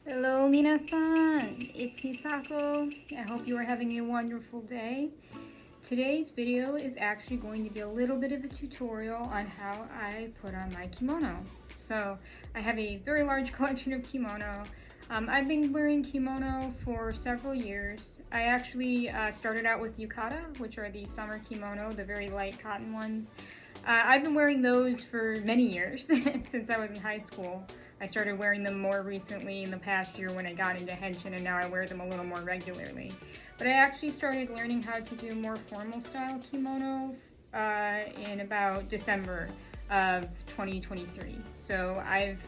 Hello, minasan. It's Hisako. I hope you are having a wonderful day. Today's video is actually going to be a little bit of a tutorial on how I put on my kimono. So I have a very large collection of kimono. I've been wearing kimono for several years. I actually started out with yukata, which are the summer kimono, the very light cotton ones. I've been wearing those for many years, since I was in high school. I started wearing them more recently in the past year when I got into Henshin, and now I wear them a little more regularly. But I actually started learning how to do more formal style kimono in about December of 2023. So I've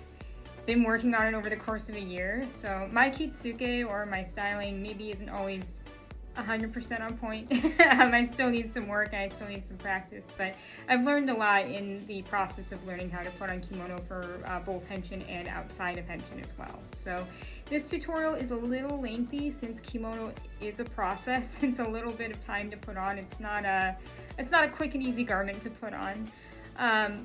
been working on it over the course of a year. So my kitsuke, or my styling, maybe isn't always 100% on point. I still need some work, I still need some practice, but I've learned a lot in the process of learning how to put on kimono for both Henshin and outside of Henshin as well. So this tutorial is a little lengthy since kimono is a process. It's a little bit of time to put on. It's not a quick and easy garment to put on.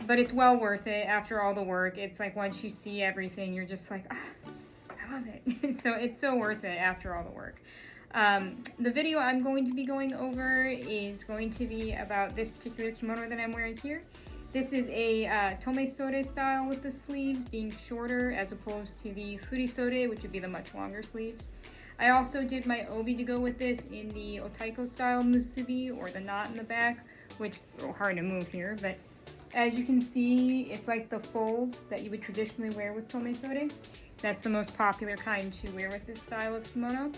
But it's well worth it after all the work. It's like once you see everything, you're just like, I love it. So it's so worth it after all the work. The video I'm going to be going over is going to be about this particular kimono that I'm wearing here. This is a tomesore style with the sleeves being shorter as opposed to the furisore, which would be the much longer sleeves. I also did my obi to go with this in the otaiko style musubi, or the knot in the back, which is a little hard to move here, but as you can see, it's like the fold that you would traditionally wear with tomesore. That's the most popular kind to wear with this style of kimono.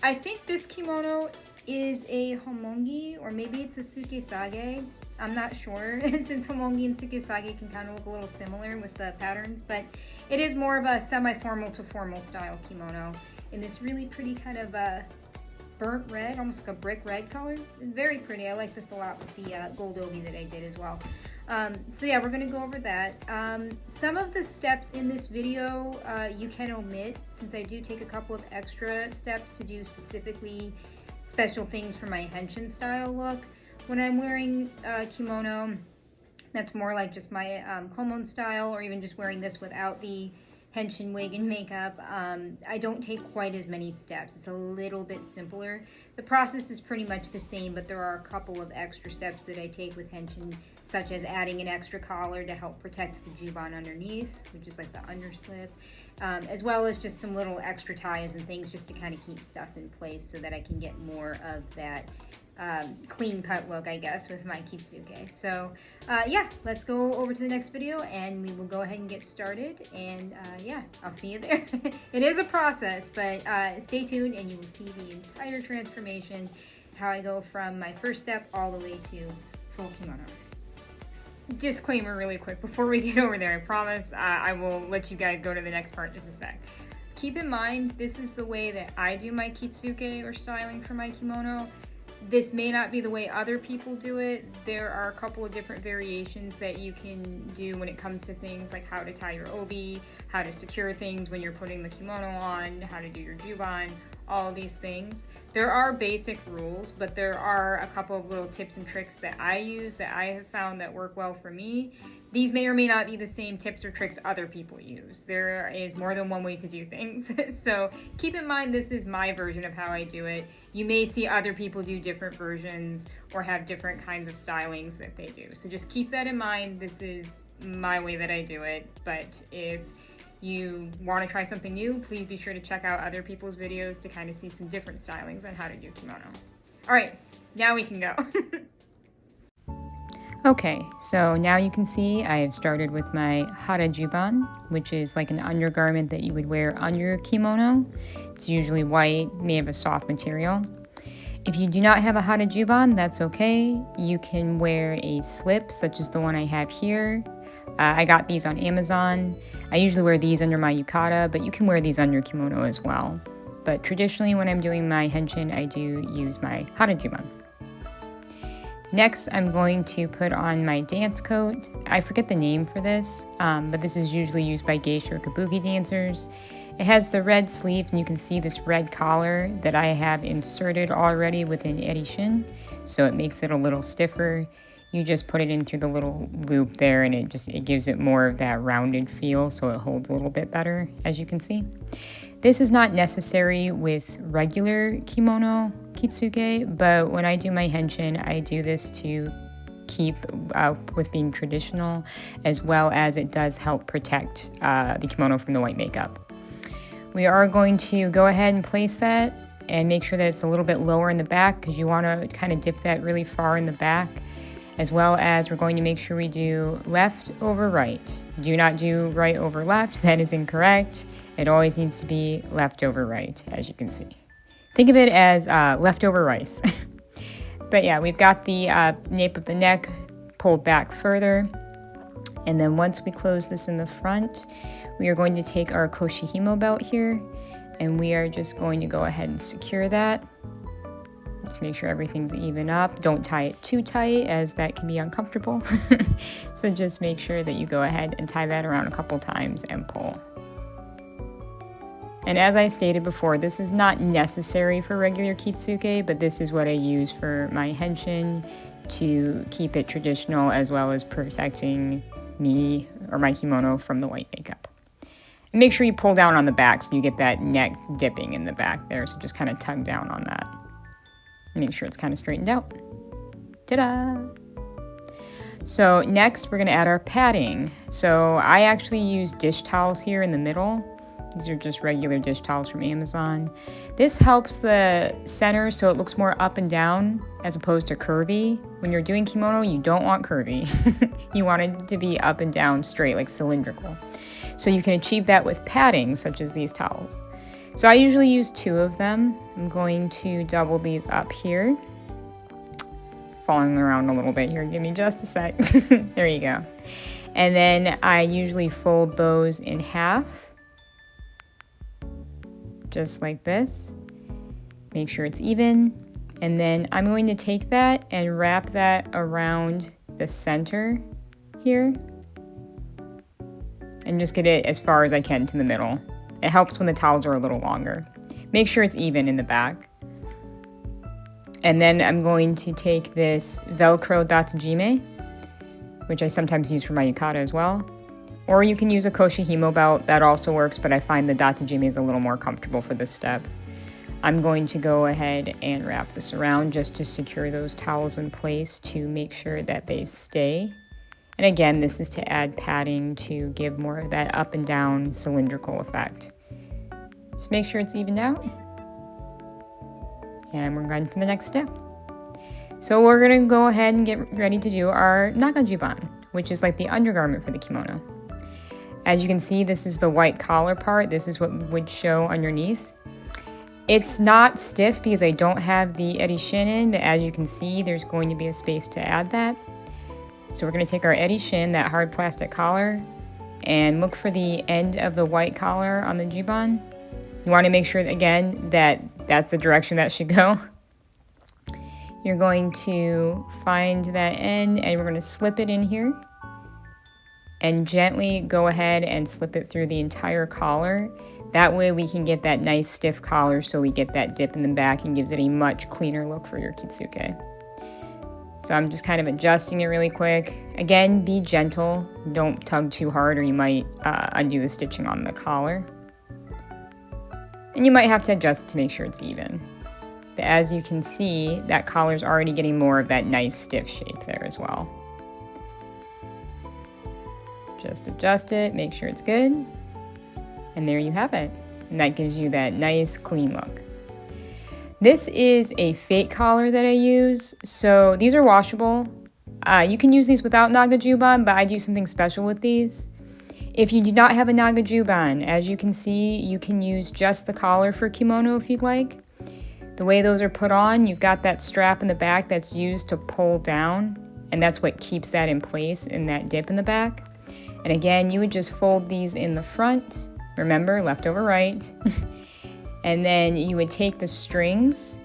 I think this kimono is a homongi, or maybe it's a tsukesage. I'm not sure, since homongi and tsukesage can kind of look a little similar with the patterns, but it is more of a semi-formal to formal style kimono in this really pretty kind of burnt red, almost like a brick red color. It's very pretty. I like this a lot with the gold obi that I did as well. So yeah, we're gonna go over that. Some of the steps in this video you can omit, since I do take a couple of extra steps to do specifically special things for my Henshin style look. When I'm wearing kimono, that's more like just my Komon style, or even just wearing this without the Henshin wig and makeup, I don't take quite as many steps. It's a little bit simpler. The process is pretty much the same, but there are a couple of extra steps that I take with Henshin, such as adding an extra collar to help protect the juban underneath, which is like the underslip, as well as just some little extra ties and things just to kind of keep stuff in place so that I can get more of that clean cut look, I guess, with my kitsuke. So yeah, let's go over to the next video and we will go ahead and get started, and yeah, I'll see you there. It is a process, but stay tuned and you will see the entire transformation, how I go from my first step all the way to full kimono. Disclaimer really quick before we get over there, I promise I will let you guys go to the next part in just a sec. Keep in mind, this is the way that I do my kitsuke or styling for my kimono. This may not be the way other people do it. There are a couple of different variations that you can do when it comes to things like how to tie your obi, how to secure things when you're putting the kimono on, how to do your juban, all of these things. There are basic rules, but there are a couple of little tips and tricks that I use that I have found that work well for me. These may or may not be the same tips or tricks other people use. There is more than one way to do things. So keep in mind, this is my version of how I do it. You may see other people do different versions or have different kinds of stylings that they do. So just keep that in mind. This is my way that I do it. But if you want to try something new, please be sure to check out other people's videos to kind of see some different stylings on how to do kimono. All right, now we can go. Okay, so now you can see I have started with my hara juban, which is like an undergarment that you would wear under your kimono. It's usually white, made of a soft material. If you do not have a hara juban, that's okay. You can wear a slip, such as the one I have here. I got these on Amazon. I usually wear these under my yukata, but you can wear these under your kimono as well. But traditionally, when I'm doing my Henshin, I do use my hara juban. Next, I'm going to put on my dance coat. I forget the name for this, but this is usually used by geisha or kabuki dancers. It has the red sleeves, and you can see this red collar that I have inserted already within erishin, so it makes it a little stiffer. you just put it in through the little loop there, and it gives it more of that rounded feel, so it holds a little bit better, as you can see. This is not necessary with regular kimono kitsuke, but when I do my henshin, I do this to keep up with being traditional, as well as it does help protect the kimono from the white makeup. We are going to go ahead and place that and make sure that it's a little bit lower in the back, because you want to kind of dip that really far in the back, as well as we're going to make sure we do left over right. Do not do right over left. That is incorrect. It always needs to be left over right, as you can see. Think of it as leftover rice. But yeah, we've got the nape of the neck pulled back further. And then once we close this in the front, we are going to take our koshihimo belt here, and we are just going to go ahead and secure that. Just make sure everything's even up. Don't tie it too tight, as that can be uncomfortable. So just make sure that you go ahead and tie that around a couple times and pull. And as I stated before, this is not necessary for regular kitsuke, but this is what I use for my henshin to keep it traditional, as well as protecting me or my kimono from the white makeup. And make sure you pull down on the back so you get that neck dipping in the back there. So just kind of tug down on that. Make sure it's kind of straightened out. Ta-da! So next we're going to add our padding. So I actually use dish towels here in the middle. These are just regular dish towels from Amazon. This helps the center so it looks more up and down as opposed to curvy. When you're doing kimono, you don't want curvy. You want it to be up and down straight, like cylindrical. So you can achieve that with padding, such as these towels. So I usually use 2 of them. I'm going to double these up here. Falling around a little bit here, give me just a sec. There you go. And then I usually fold those in half. Just like this. Make sure it's even. And then I'm going to take that and wrap that around the center here. And just get it as far as I can to the middle. It helps when the towels are a little longer. Make sure it's even in the back. And then I'm going to take this Velcro datsujime, which I sometimes use for my yukata as well. Or you can use a koshihimo belt, that also works, but I find the datsujime is a little more comfortable for this step. I'm going to go ahead and wrap this around just to secure those towels in place to make sure that they stay. And again, this is to add padding to give more of that up and down cylindrical effect. Just make sure it's evened out. And we're ready for the next step. So we're gonna go ahead and get ready to do our nagajuban, which is like the undergarment for the kimono. As you can see, this is the white collar part. This is what would show underneath. It's not stiff because I don't have the erishin in, but as you can see, there's going to be a space to add that. So we're going to take our erishin, that hard plastic collar, and look for the end of the white collar on the juban. You want to make sure, again, that that's the direction that should go. You're going to find that end, and we're going to slip it in here. And gently go ahead and slip it through the entire collar. That way we can get that nice stiff collar, so we get that dip in the back and gives it a much cleaner look for your kitsuke. So I'm just kind of adjusting it really quick. Again, be gentle. Don't tug too hard or you might undo the stitching on the collar. And you might have to adjust to make sure it's even. But as you can see, that collar's already getting more of that nice stiff shape there as well. Just adjust it, make sure it's good. And there you have it. And that gives you that nice clean look. This is a fake collar that I use. So these are washable. You can use these without nagajuban, but I do something special with these. If you do not have a nagajuban, as you can see, you can use just the collar for kimono if you'd like. The way those are put on, you've got that strap in the back that's used to pull down, and that's what keeps that in place in that dip in the back. And again, you would just fold these in the front. Remember, left over right. And then you would take the strings,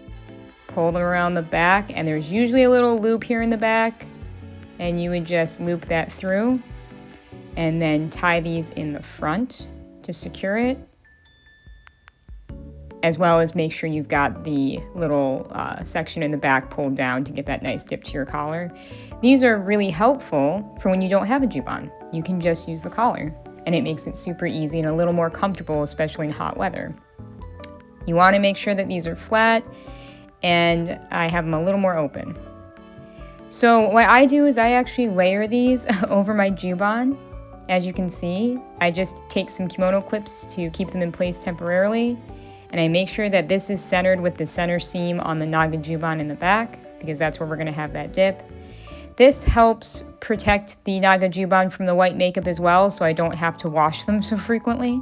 pull them around the back, and there's usually a little loop here in the back, and you would just loop that through, and then tie these in the front to secure it. as well as make sure you've got the little section in the back pulled down to get that nice dip to your collar. These are really helpful for when you don't have a jubon. You can just use the collar, and it makes it super easy and a little more comfortable, especially in hot weather. You want to make sure that these are flat, and I have them a little more open. So what I do is I actually layer these over my jubon. As you can see, I just take some kimono clips to keep them in place temporarily, and I make sure that this is centered with the center seam on the naga jubon in the back, because that's where we're going to have that dip. This helps protect the naga jubon from the white makeup as well, so I don't have to wash them so frequently.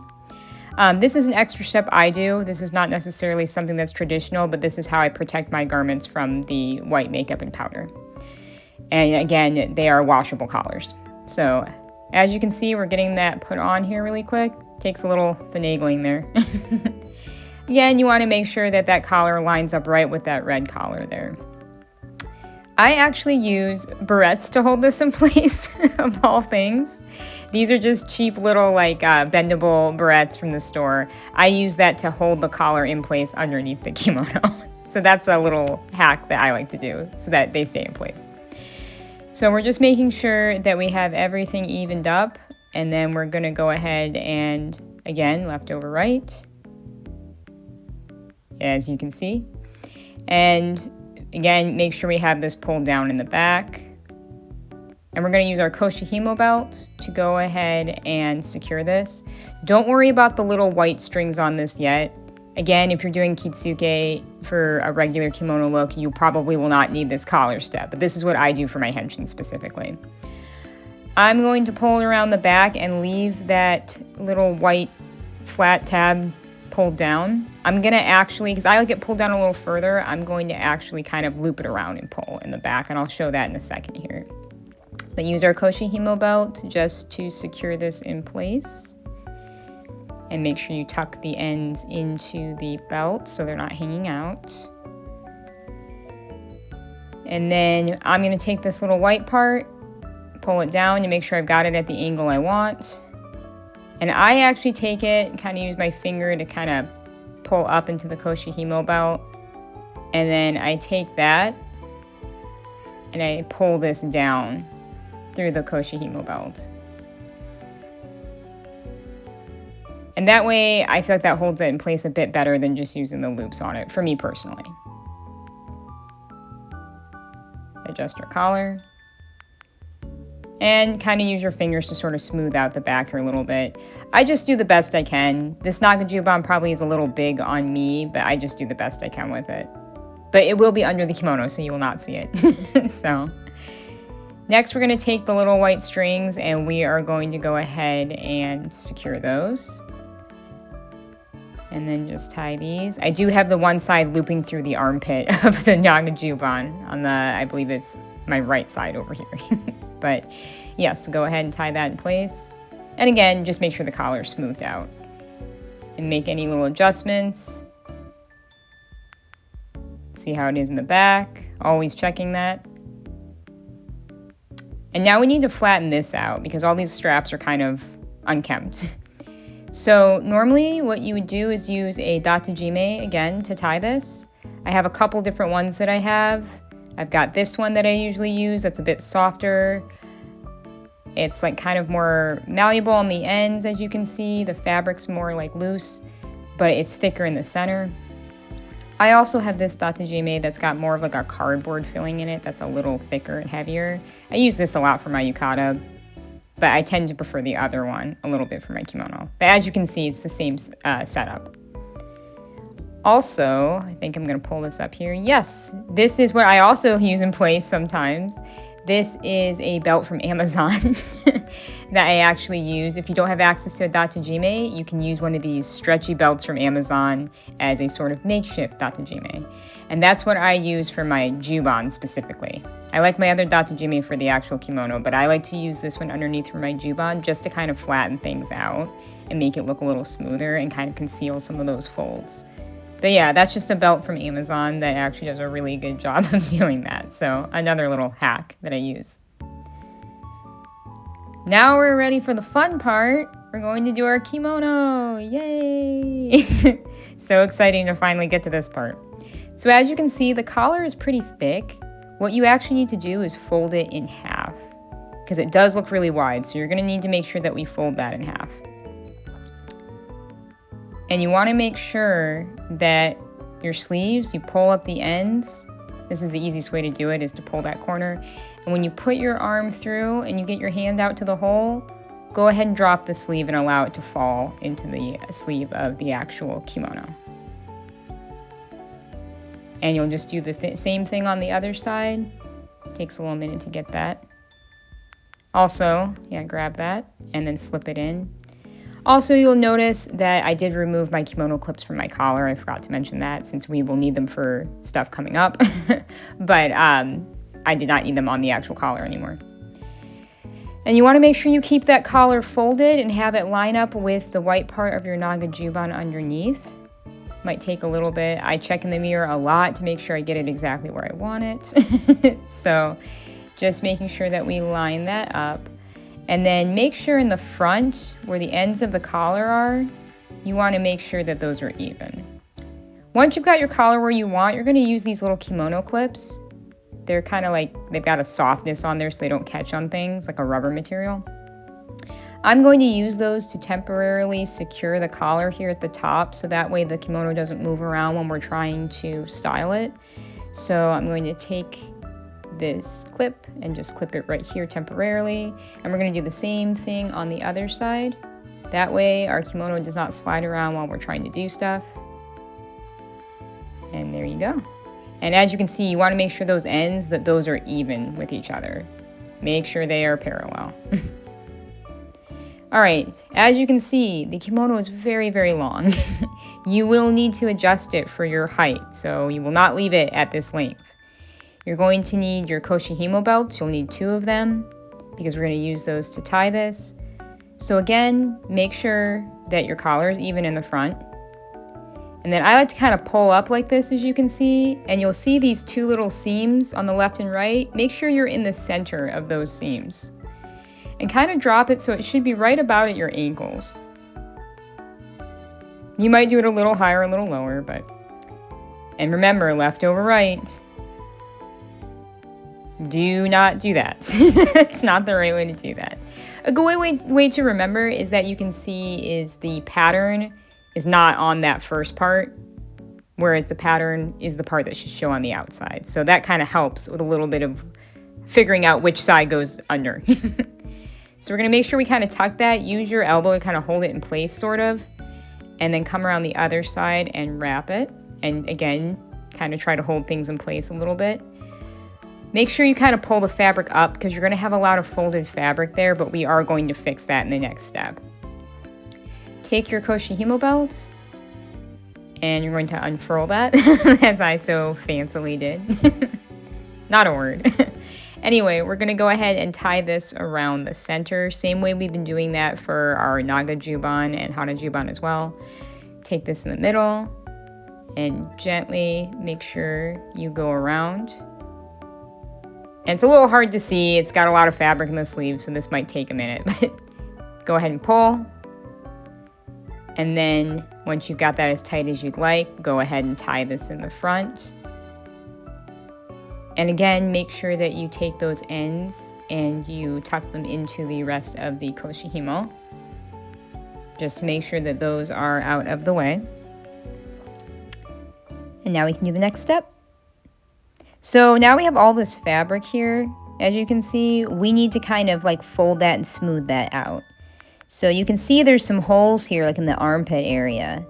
This is an extra step I do. This is not necessarily something that's traditional, but this is how I protect my garments from the white makeup and powder. And again, they are washable collars. So as you can see, we're getting that put on here really quick. Takes a little finagling there. Again, you want to make sure that that collar lines up right with that red collar there. I actually use barrettes to hold this in place, of all things. These are just cheap little bendable barrettes from the store. I use that to hold the collar in place underneath the kimono. So that's a little hack that I like to do so that they stay in place. So we're just making sure that we have everything evened up, and then we're going to go ahead and, again, left over right, as you can see. And again, make sure we have this pulled down in the back. And we're going to use our koshihimo belt to go ahead and secure this. Don't worry about the little white strings on this yet. Again, if you're doing kitsuke for a regular kimono look, you probably will not need this collar step, but this is what I do for my henshin specifically. I'm going to pull it around the back and leave that little white flat tab pulled down. I'm going to actually, because I like it pulled down a little further, I'm going to actually kind of loop it around and pull in the back, and I'll show that in a second here. But use our koshihimo belt just to secure this in place. And make sure you tuck the ends into the belt so they're not hanging out. And then I'm going to take this little white part, pull it down, and make sure I've got it at the angle I want. And I actually take it and kind of use my finger to kind of pull up into the koshihimo belt. And then I take that and I pull this down through the koshihimo belt. And that way, I feel like that holds it in place a bit better than just using the loops on it, for me personally. Adjust our collar. And kind of use your fingers to sort of smooth out the back here a little bit. I just do the best I can. This naga jubon probably is a little big on me, but I just do the best I can with it. But it will be under the kimono, so you will not see it. So, next we're going to take the little white strings and we are going to go ahead and secure those. And then just tie these. I do have the one side looping through the armpit of the naga jubon on the, I believe it's my right side over here. But yes, go ahead and tie that in place. And again, just make sure the collar is smoothed out. And make any little adjustments. See how it is in the back. Always checking that. And now we need to flatten this out because all these straps are kind of unkempt. So normally what you would do is use a datajime again to tie this. I have a couple different ones that I have. I've got this one that I usually use that's a bit softer. It's like kind of more malleable on the ends, as you can see. The fabric's more like loose, but it's thicker in the center. I also have this datajime that's got more of like a cardboard filling in it that's a little thicker and heavier. I use this a lot for my yukata, but I tend to prefer the other one a little bit for my kimono. But as you can see, it's the same setup. Also, I think I'm gonna pull this up here. Yes, this is what I also use in place sometimes. This is a belt from Amazon that I actually use. If you don't have access to a datajime, you can use one of these stretchy belts from Amazon as a sort of makeshift datajime. And that's what I use for my jubon specifically. I like my other datajime for the actual kimono, but I like to use this one underneath for my jubon just to kind of flatten things out and make it look a little smoother and kind of conceal some of those folds. But yeah, that's just a belt from Amazon that actually does a really good job of doing that. So another little hack that I use. Now we're ready for the fun part. We're going to do our kimono. Yay! So exciting to finally get to this part. So as you can see, the collar is pretty thick. What you actually need to do is fold it in half because it does look really wide. So you're going to need to make sure that we fold that in half. And you want to make sure that your sleeves, you pull up the ends. This is the easiest way to do it, is to pull that corner. And when you put your arm through and you get your hand out to the hole, go ahead and drop the sleeve and allow it to fall into the sleeve of the actual kimono. And you'll just do the same thing on the other side. Takes a little minute to get that. Also, yeah, grab that and then slip it in. Also, you'll notice that I did remove my kimono clips from my collar. I forgot to mention that since we will need them for stuff coming up. But I did not need them on the actual collar anymore. And you want to make sure you keep that collar folded and have it line up with the white part of your nagajuban underneath. Might take a little bit. I check in the mirror a lot to make sure I get it exactly where I want it. So just making sure that we line that up. And then make sure in the front, where the ends of the collar are, you want to make sure that those are even. Once you've got your collar where you want, you're going to use these little kimono clips. They're kind of like, they've got a softness on there so they don't catch on things, like a rubber material. I'm going to use those to temporarily secure the collar here at the top, so that way the kimono doesn't move around when we're trying to style it. So I'm going to take this clip and just clip it right here temporarily. And we're going to do the same thing on the other side. That way our kimono does not slide around while we're trying to do stuff. And there you go. And as you can see, you want to make sure those ends, that those are even with each other. Make sure they are parallel. All right, as you can see, the kimono is very, very long. You will need to adjust it for your height, so you will not leave it at this length. You're going to need your koshihimo belts. You'll need 2 of them because we're going to use those to tie this. So again, make sure that your collar is even in the front. And then I like to kind of pull up like this, as you can see, and you'll see these 2 little seams on the left and right. Make sure you're in the center of those seams. And kind of drop it so it should be right about at your ankles. You might do it a little higher, a little lower, but... And remember, left over right. Do not do that. It's not the right way to do that. A good way to remember is that you can see is the pattern is not on that first part, whereas the pattern is the part that should show on the outside. So that kind of helps with a little bit of figuring out which side goes under. So we're going to make sure we kind of tuck that. Use your elbow to kind of hold it in place, sort of. And then come around the other side and wrap it. And again, kind of try to hold things in place a little bit. Make sure you kind of pull the fabric up because you're going to have a lot of folded fabric there, but we are going to fix that in the next step. Take your koshihimo belt and you're going to unfurl that as I so fancily did. Not a word. Anyway, we're going to go ahead and tie this around the center. Same way we've been doing that for our nagajuban and hanajuban as well. Take this in the middle and gently make sure you go around. And it's a little hard to see. It's got a lot of fabric in the sleeve, so this might take a minute. But go ahead and pull. And then once you've got that as tight as you'd like, go ahead and tie this in the front. And again, make sure that you take those ends and you tuck them into the rest of the koshihimo, just to make sure that those are out of the way. And now we can do the next step. So now we have all this fabric here. As you can see, we need to kind of like fold that and smooth that out. So you can see there's some holes here, like in the armpit area.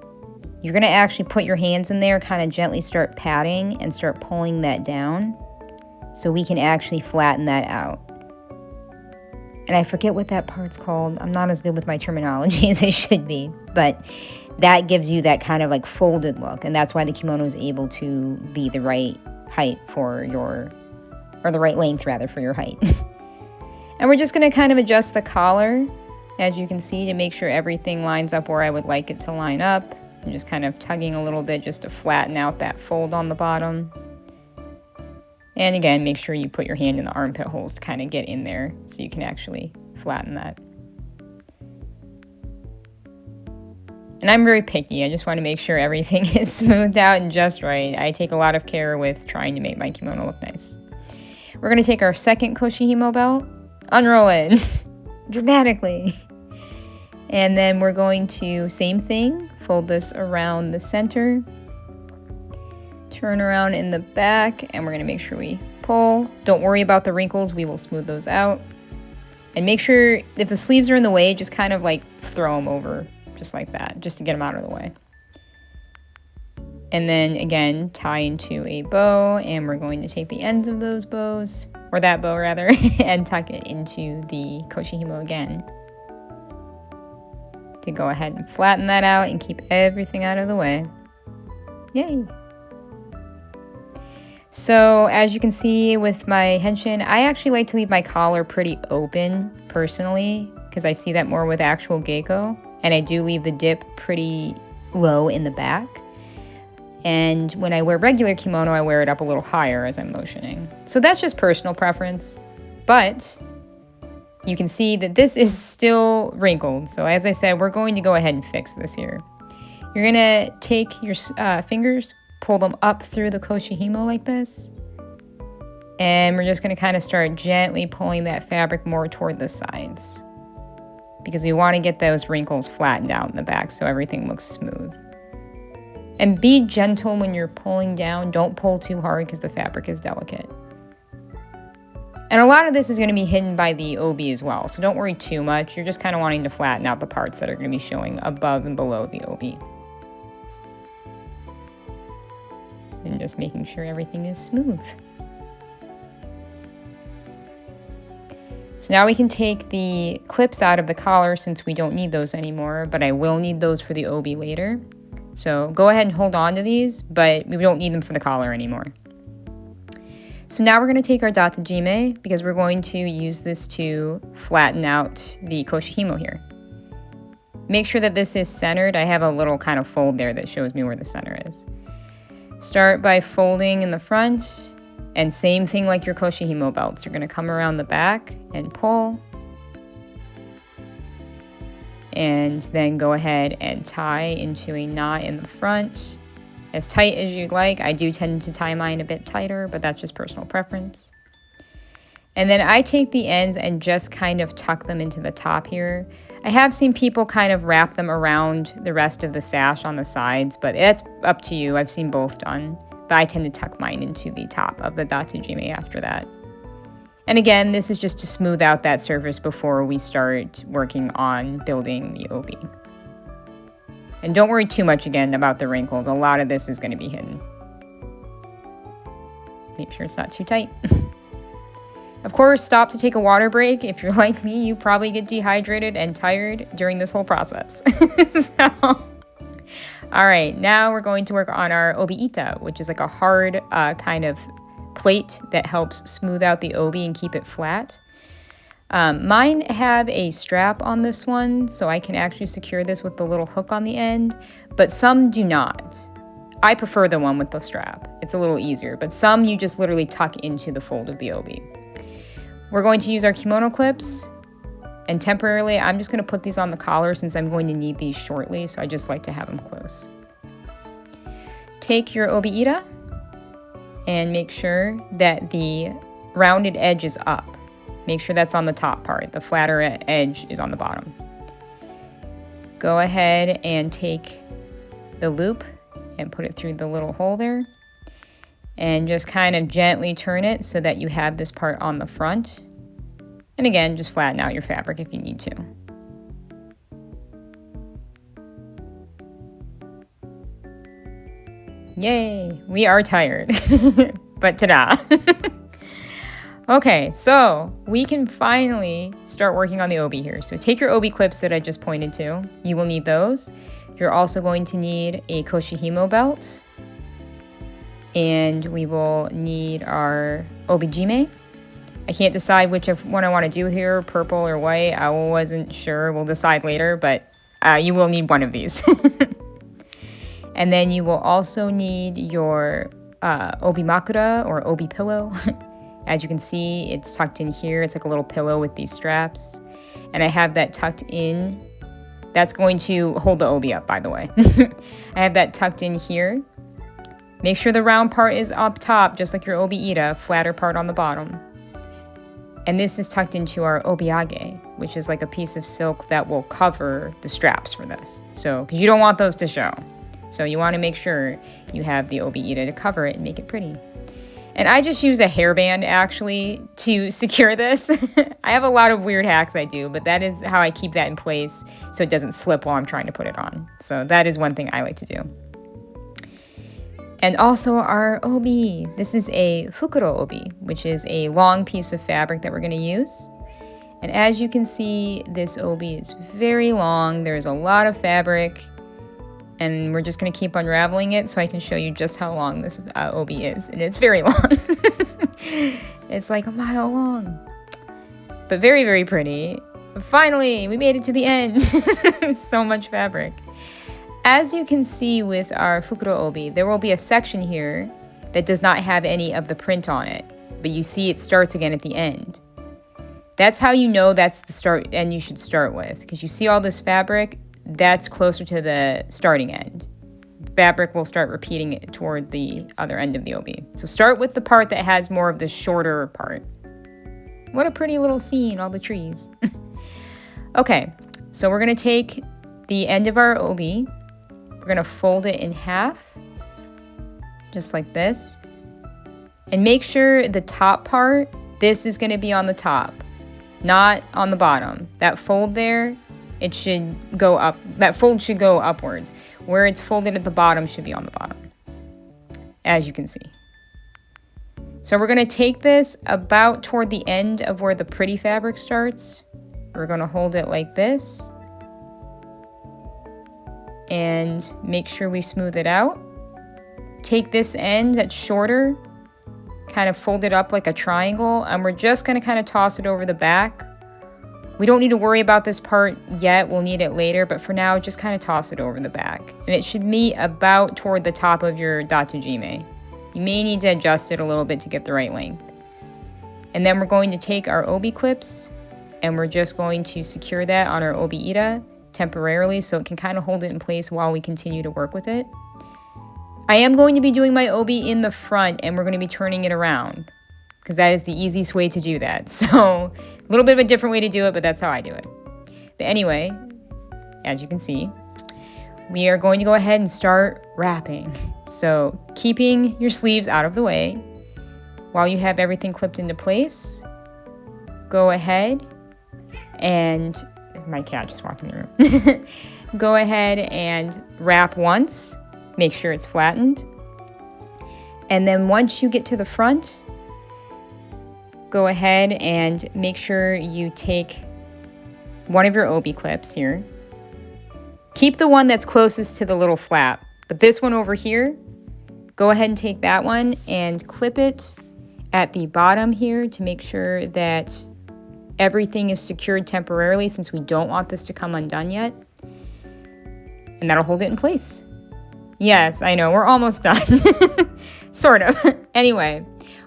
You're going to actually put your hands in there, kind of gently start patting and start pulling that down so we can actually flatten that out. And I forget what that part's called. I'm not as good with my terminology as I should be, but that gives you that kind of like folded look, and that's why the kimono is able to be the right height for your, or the right length rather, for your height. And we're just going to kind of adjust the collar, as you can see, to make sure everything lines up where I would like it to line up. I'm just kind of tugging a little bit just to flatten out that fold on the bottom. And again, make sure you put your hand in the armpit holes to kind of get in there so you can actually flatten that. And I'm very picky. I just want to make sure everything is smoothed out and just right. I take a lot of care with trying to make my kimono look nice. We're going to take our second koshihimo belt, unroll it dramatically. And then we're going to, same thing, fold this around the center, turn around in the back, and we're going to make sure we pull. Don't worry about the wrinkles. We will smooth those out. And make sure if the sleeves are in the way, just kind of like throw them over just like that, just to get them out of the way. And then again, tie into a bow, and we're going to take the ends of those bows, or that bow rather, and tuck it into the koshihimo again to go ahead and flatten that out and keep everything out of the way. Yay! So as you can see with my henshin, I actually like to leave my collar pretty open personally, because I see that more with actual geiko, and I do leave the dip pretty low in the back. And when I wear regular kimono, I wear it up a little higher as I'm motioning. So that's just personal preference, but you can see that this is still wrinkled. So as I said, we're going to go ahead and fix this here. You're gonna take your fingers, pull them up through the koshihimo like this, and we're just gonna kind of start gently pulling that fabric more toward the sides, because we want to get those wrinkles flattened out in the back so everything looks smooth. And be gentle when you're pulling down. Don't pull too hard because the fabric is delicate. And a lot of this is going to be hidden by the obi as well, so don't worry too much. You're just kind of wanting to flatten out the parts that are going to be showing above and below the obi. And just making sure everything is smooth. So now we can take the clips out of the collar since we don't need those anymore, but I will need those for the obi later. So go ahead and hold on to these, but we don't need them for the collar anymore. So now we're going to take our datajime, because we're going to use this to flatten out the koshihimo here. Make sure that this is centered. I have a little kind of fold there that shows me where the center is. Start by folding in the front. And same thing like your koshihimo belts. You're going to come around the back and pull. And then go ahead and tie into a knot in the front. As tight as you'd like. I do tend to tie mine a bit tighter, but that's just personal preference. And then I take the ends and just kind of tuck them into the top here. I have seen people kind of wrap them around the rest of the sash on the sides, but it's up to you. I've seen both done. But I tend to tuck mine into the top of the datajime after that. And again, this is just to smooth out that surface before we start working on building the obi. And don't worry too much again about the wrinkles. A lot of this is going to be hidden. Make sure it's not too tight. Of course, stop to take a water break. If you're like me, you probably get dehydrated and tired during this whole process. All right, now we're going to work on our obi-ita, which is like a hard kind of plate that helps smooth out the obi and keep it flat. Mine have a strap on this one, so I can actually secure this with the little hook on the end, but some do not. I prefer the one with the strap. It's a little easier, but some you just literally tuck into the fold of the obi. We're going to use our kimono clips, and temporarily I'm just going to put these on the collar since I'm going to need these shortly, so I just like to have them close. Take your obi-ita and make sure that the rounded edge is up. Make sure that's on the top part. The flatter edge is on the bottom. Go ahead and take the loop and put it through the little hole there. And just kind of gently turn it so that you have this part on the front. And again, just flatten out your fabric if you need to. Yay, we are tired, but ta-da. Okay, so we can finally start working on the obi here. So take your obi clips that I just pointed to. You will need those. You're also going to need a koshihimo belt. And we will need our obi-jime. I can't decide which one I want to do here, purple or white. I wasn't sure. We'll decide later, but you will need one of these. And then you will also need your obi makura or obi pillow. As you can see, it's tucked in here. It's like a little pillow with these straps. And I have that tucked in That's going to hold the obi up, by the way. I have that tucked in here. Make sure the round part is up top, just like your obi-ita, flatter part on the bottom. And this is tucked into our obiage, which is like a piece of silk that will cover the straps for this. So, because you don't want those to show. So you want to make sure you have the obi-ita to cover it and make it pretty. And I just use a hairband, actually, to secure this. I have a lot of weird hacks I do, but that is how I keep that in place so it doesn't slip while I'm trying to put it on. So that is one thing I like to do. And also our obi. This is a fukuro obi, which is a long piece of fabric that we're going to use. And as you can see, this obi is very long. There's a lot of fabric. And we're just going to keep unraveling it so I can show you just how long this obi is. And it's very long. It's like a mile long. But very, very pretty. Finally, we made it to the end. So much fabric. As you can see with our fukuro obi, there will be a section here that does not have any of the print on it. But you see it starts again at the end. That's how you know that's the start and you should start with. Because you see all this fabric, that's closer to the starting end. Fabric will start repeating it toward the other end of the obi. So start with the part that has more of the shorter part. What a pretty little scene, all the trees. Okay, so we're going to take the end of our obi. We're going to fold it in half, just like this. And make sure the top part, this is going to be on the top, not on the bottom. That fold there, it should go up. That fold should go upwards. Where it's folded at the bottom should be on the bottom, as you can see. So we're going to take this about toward the end of where the pretty fabric starts. We're going to hold it like this. And make sure we smooth it out. Take this end that's shorter, kind of fold it up like a triangle, and we're just going to kind of toss it over the back. We don't need to worry about this part yet, we'll need it later, but for now, just kind of toss it over the back. And it should meet about toward the top of your datsujime. You may need to adjust it a little bit to get the right length. And then we're going to take our obi clips, and we're just going to secure that on our obi-ita temporarily so it can kind of hold it in place while we continue to work with it. I am going to be doing my obi in the front, and we're going to be turning it around because that is the easiest way to do that. So a little bit of a different way to do it, but that's how I do it. But anyway, as you can see, we are going to go ahead and start wrapping. So keeping your sleeves out of the way while you have everything clipped into place, go ahead and, my cat just walked in the room. Go ahead and wrap once, make sure it's flattened. And then once you get to the front, go ahead and make sure you take one of your obi clips here. Keep the one that's closest to the little flap, but this one over here, go ahead and take that one and clip it at the bottom here to make sure that everything is secured temporarily since we don't want this to come undone yet. And that'll hold it in place. Yes, I know, we're almost done. Sort of. Anyway,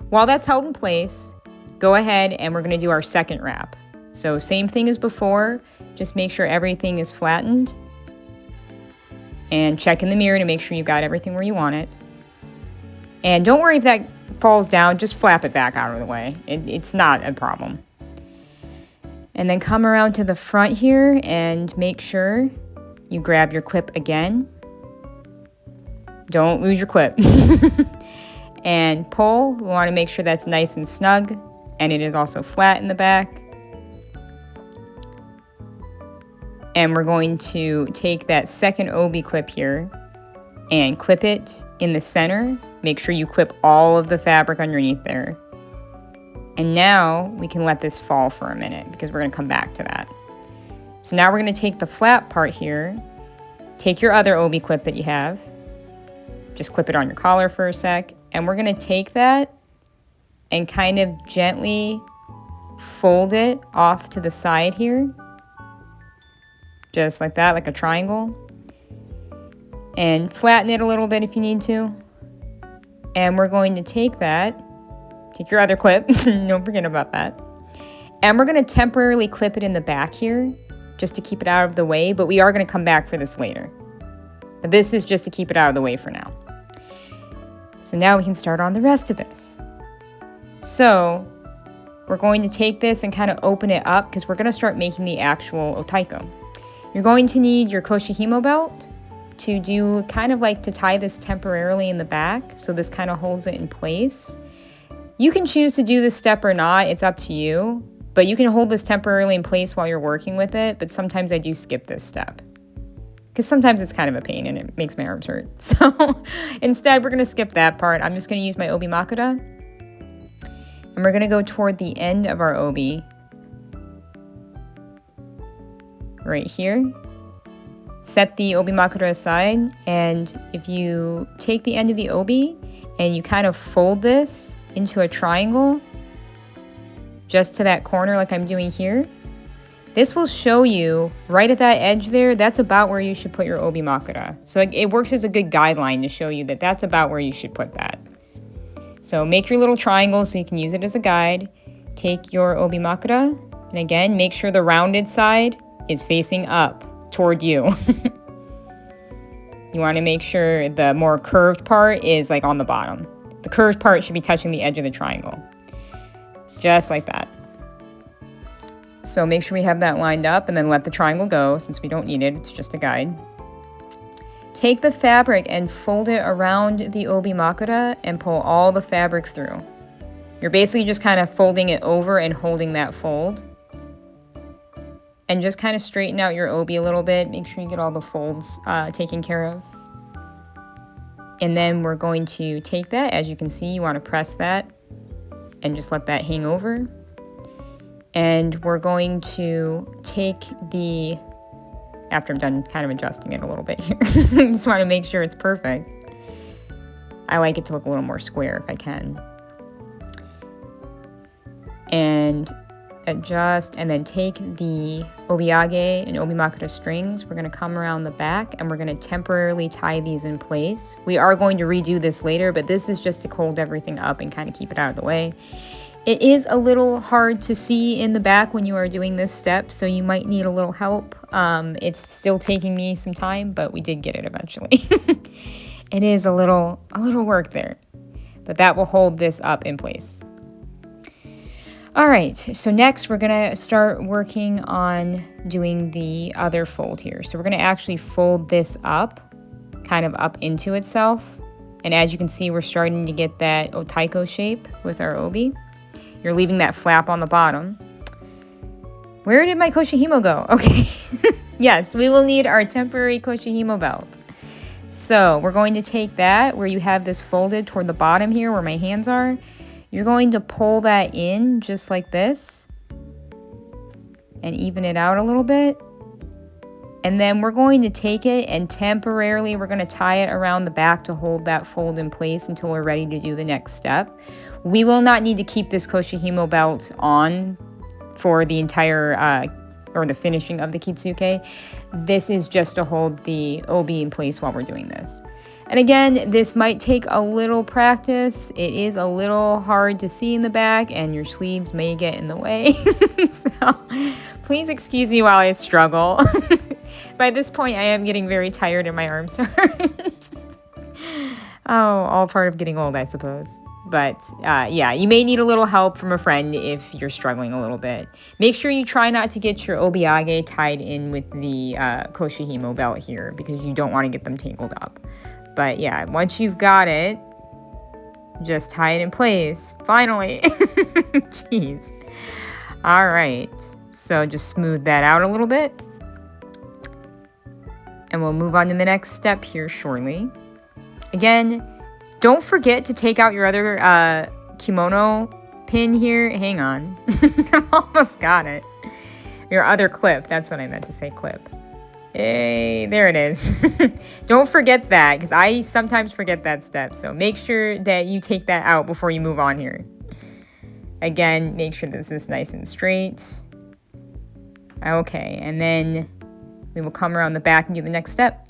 while that's held in place, go ahead and we're going to do our second wrap. So same thing as before, just make sure everything is flattened. And check in the mirror to make sure you've got everything where you want it. And don't worry if that falls down, just flap it back out of the way. It's not a problem. And then come around to the front here and make sure you grab your clip again. Don't lose your clip. And pull. We want to make sure that's nice and snug. And it is also flat in the back. And we're going to take that second obi clip here and clip it in the center. Make sure you clip all of the fabric underneath there. And now we can let this fall for a minute because we're going to come back to that. So now we're going to take the flap part here, take your other obi clip that you have, just clip it on your collar for a sec, and we're going to take that and kind of gently fold it off to the side here. Just like that, like a triangle. And flatten it a little bit if you need to. And we're going to take that, take your other clip, don't forget about that. And we're going to temporarily clip it in the back here, just to keep it out of the way, but we are going to come back for this later. But this is just to keep it out of the way for now. So now we can start on the rest of this. So we're going to take this and kind of open it up because we're going to start making the actual otaiko. You're going to need your koshihimo belt to do kind of like to tie this temporarily in the back, so this kind of holds it in place. You can choose to do this step or not, it's up to you, but you can hold this temporarily in place while you're working with it, but sometimes I do skip this step because sometimes it's kind of a pain and it makes my arms hurt. So instead, we're going to skip that part. I'm just going to use my obi makura, and we're going to go toward the end of our obi right here. Set the obi makura aside, and if you take the end of the obi and you kind of fold this into a triangle just to that corner like I'm doing here, this will show you right at that edge there, that's about where you should put your obi makura. So it works as a good guideline to show you that that's about where you should put that. So make your little triangle so you can use it as a guide. Take your obi makura, and again, make sure the rounded side is facing up toward you. You want to make sure the more curved part is like on the bottom. The curved part should be touching the edge of the triangle. Just like that. So make sure we have that lined up and then let the triangle go since we don't need it. It's just a guide. Take the fabric and fold it around the obi makura and pull all the fabric through. You're basically just kind of folding it over and holding that fold. And just kind of straighten out your obi a little bit. Make sure you get all the folds taken care of. And then we're going to take that. As you can see, you want to press that and just let that hang over. And we're going to take the, after I'm done kind of adjusting it a little bit here, I just want to make sure it's perfect. I like it to look a little more square if I can. And adjust, and then take the obiage and obi makura strings. We're going to come around the back and we're going to temporarily tie these in place. We are going to redo this later, but this is just to hold everything up and kind of keep it out of the way. It is a little hard to see in the back when you are doing this step, so you might need a little help. It's still taking me some time, but we did get it eventually. It is a little work there, but that will hold this up in place. All right, so next we're gonna start working on doing the other fold here. So we're gonna actually fold this up, kind of up into itself. And as you can see, we're starting to get that otaiko shape with our obi. You're leaving that flap on the bottom. Where did my koshihimo go? Okay, yes, we will need our temporary koshihimo belt. So we're going to take that where you have this folded toward the bottom here where my hands are. You're going to pull that in just like this and even it out a little bit. And then we're going to take it and temporarily we're going to tie it around the back to hold that fold in place until we're ready to do the next step. We will not need to keep this koshihimo belt on for the entire or the finishing of the kitsuke. This is just to hold the obi in place while we're doing this. And again, this might take a little practice. It is a little hard to see in the back and your sleeves may get in the way. So please excuse me while I struggle. By this point, I am getting very tired and my arms hurt. Oh, all part of getting old, I suppose. But yeah, you may need a little help from a friend if you're struggling a little bit. Make sure you try not to get your obiage tied in with the koshihimo belt here because you don't want to get them tangled up. But yeah, once you've got it, just tie it in place. Finally. Jeez. All right. So just smooth that out a little bit. And we'll move on to the next step here shortly. Again, don't forget to take out your other kimono pin here. Hang on. I almost got it. Your other clip. That's what I meant to say, clip. Hey, there it is. Don't forget that because I sometimes forget that step. So make sure that you take that out before you move on here. Again, make sure this is nice and straight. Okay, and then we will come around the back and do the next step.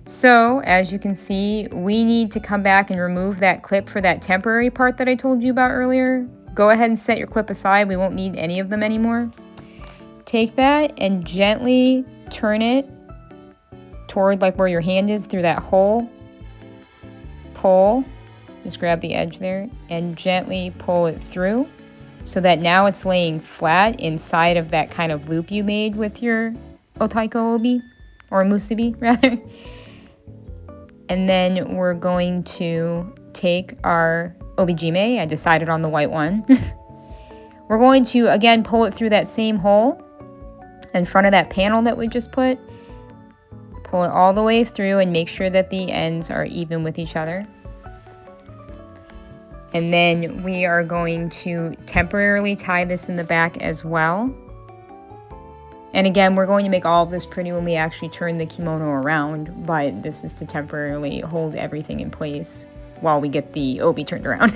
So, as you can see, we need to come back and remove that clip for that temporary part that I told you about earlier. Go ahead and set your clip aside. We won't need any of them anymore. take that and gently turn it toward like where your hand is through that hole. Pull, just grab the edge there and gently pull it through so that now it's laying flat inside of that kind of loop you made with your otaiko obi, or musubi rather. And then we're going to take our obijime. I decided on the white one. We're going to, again, pull it through that same hole in front of that panel that we just put. Pull it all the way through and make sure that the ends are even with each other. And then we are going to temporarily tie this in the back as well. And again, we're going to make all of this pretty when we actually turn the kimono around, but this is to temporarily hold everything in place while we get the obi turned around.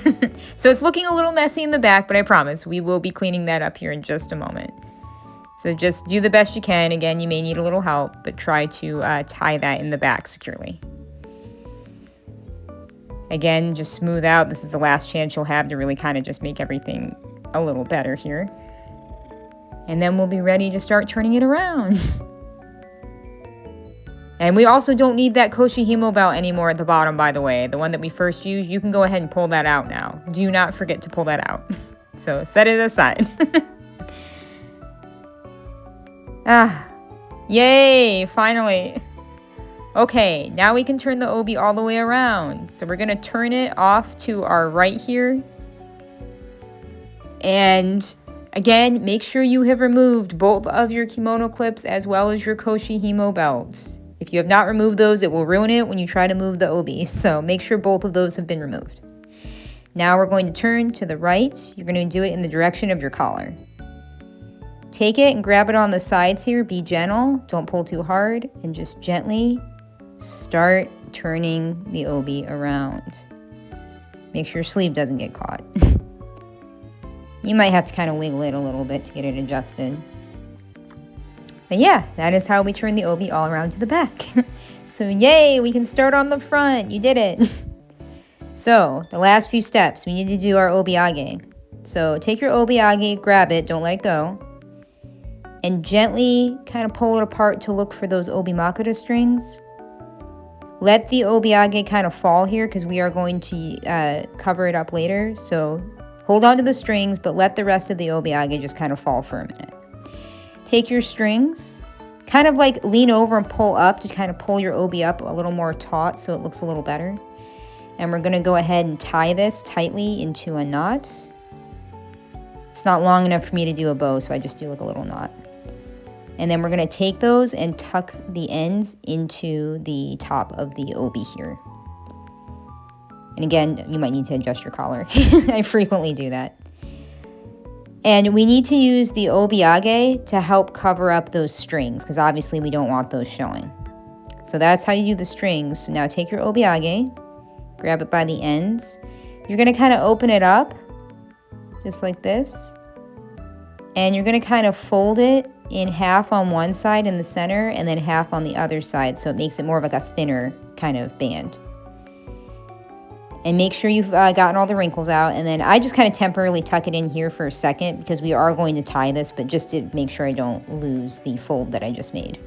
So it's looking a little messy in the back, but I promise we will be cleaning that up here in just a moment. So just do the best you can. Again, you may need a little help, but try to tie that in the back securely. Again, just smooth out. This is the last chance you'll have to really kind of just make everything a little better here. And then we'll be ready to start turning it around. And we also don't need that koshi himo belt anymore at the bottom, by the way. The one that we first used, you can go ahead and pull that out now. Do not forget to pull that out. So set it aside. Yay, finally. Okay, now we can turn the obi all the way around. So we're gonna turn it off to our right here. And again, make sure you have removed both of your kimono clips as well as your koshi himo belt. If you have not removed those, it will ruin it when you try to move the obi. So make sure both of those have been removed. Now we're going to turn to the right. You're going to do it in the direction of your collar. Take it and grab it on the sides here. Be gentle. Don't pull too hard. And just gently start turning the obi around. Make sure your sleeve doesn't get caught. You might have to kind of wiggle it a little bit to get it adjusted. But yeah, that is how we turn the obi all around to the back. So yay, we can start on the front. You did it. So the last few steps, we need to do our obiage. So take your obiage, grab it, don't let it go. And gently kind of pull it apart to look for those obimakura strings. Let the obiage kind of fall here because we are going to cover it up later. So hold on to the strings, but let the rest of the obiage just kind of fall for a minute. Take your strings, kind of like lean over and pull up to kind of pull your obi up a little more taut so it looks a little better. And we're going to go ahead and tie this tightly into a knot. It's not long enough for me to do a bow, so I just do like a little knot. And then we're going to take those and tuck the ends into the top of the obi here. And again, you might need to adjust your collar. I frequently do that. And we need to use the obiage to help cover up those strings because obviously we don't want those showing. So that's how you do the strings. So now take your obiage, grab it by the ends. You're going to kind of open it up just like this. And you're going to kind of fold it in half on one side in the center and then half on the other side. So it makes it more of like a thinner kind of band. And make sure you've gotten all the wrinkles out. And then I just kind of temporarily tuck it in here for a second because we are going to tie this, but just to make sure I don't lose the fold that I just made.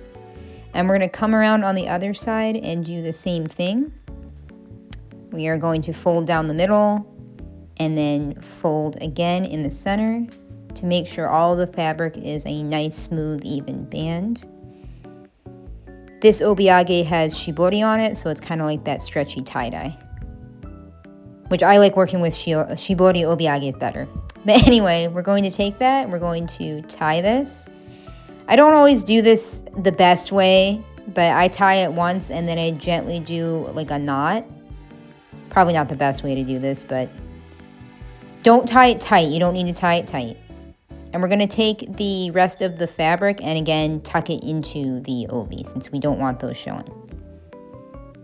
And we're going to come around on the other side and do the same thing. We are going to fold down the middle and then fold again in the center to make sure all of the fabric is a nice, smooth, even band. This obiage has shibori on it, so it's kind of like that stretchy tie-dye, which I like working with shibori obiage better. But anyway, we're going to take that and we're going to tie this. I don't always do this the best way, but I tie it once and then I gently do like a knot. Probably not the best way to do this, but don't tie it tight. You don't need to tie it tight. And we're going to take the rest of the fabric and again tuck it into the obi since we don't want those showing.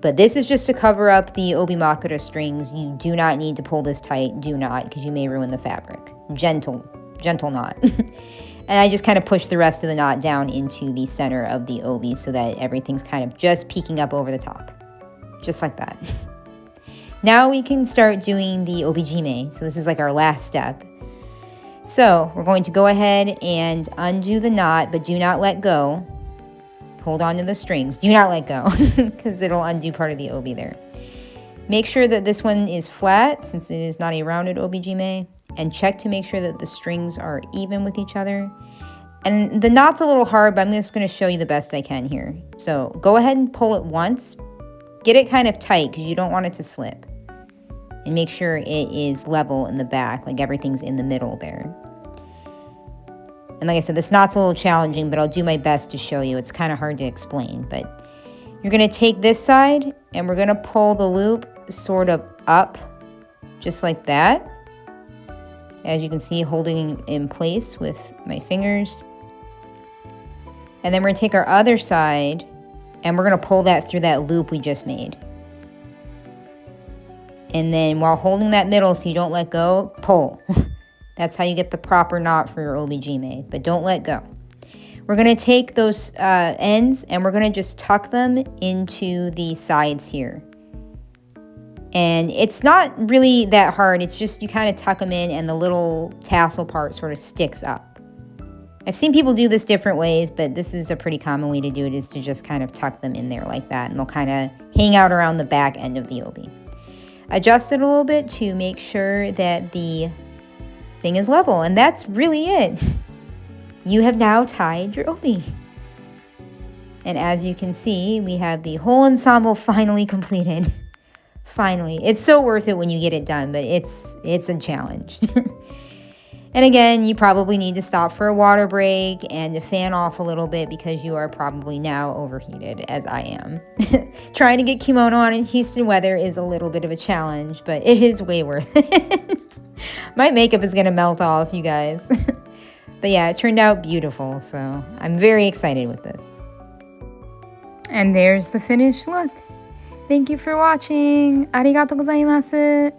But this is just to cover up the obimakura strings. You do not need to pull this tight. Do not, because you may ruin the fabric. Gentle knot. And I just kind of push the rest of the knot down into the center of the obi so that everything's kind of just peeking up over the top. Just like that. Now we can start doing the obijime. So this is like our last step. So we're going to go ahead and undo the knot, but do not let go. Hold on to the strings. Do not let go because it'll undo part of the obi there. Make sure that this one is flat since it is not a rounded obijime, and check to make sure that the strings are even with each other. And the knot's a little hard, but I'm just going to show you the best I can here. So go ahead and pull it once. Get it kind of tight because you don't want it to slip. And make sure it is level in the back, like everything's in the middle there. And like I said, this knot's a little challenging, but I'll do my best to show you. It's kind of hard to explain, but you're going to take this side and we're going to pull the loop sort of up, just like that. As you can see, holding in place with my fingers. And then we're going to take our other side and we're going to pull that through that loop we just made. And then while holding that middle so you don't let go, pull. That's how you get the proper knot for your obijime, but don't let go. We're going to take those ends and we're going to just tuck them into the sides here. And it's not really that hard. It's just you kind of tuck them in and the little tassel part sort of sticks up. I've seen people do this different ways, but this is a pretty common way to do it, is to just kind of tuck them in there like that. And they'll kind of hang out around the back end of the obi. Adjust it a little bit to make sure that the thing is level. And that's really it. You have now tied your obi. And as you can see, we have the whole ensemble finally completed. Finally. It's so worth it when you get it done, but it's a challenge. And again, you probably need to stop for a water break and to fan off a little bit because you are probably now overheated, as I am. Trying to get kimono on in Houston weather is a little bit of a challenge, but it is way worth it. My makeup is going to melt off, you guys. But yeah, it turned out beautiful, so I'm very excited with this. And there's the finished look. Thank you for watching. ありがとうございます。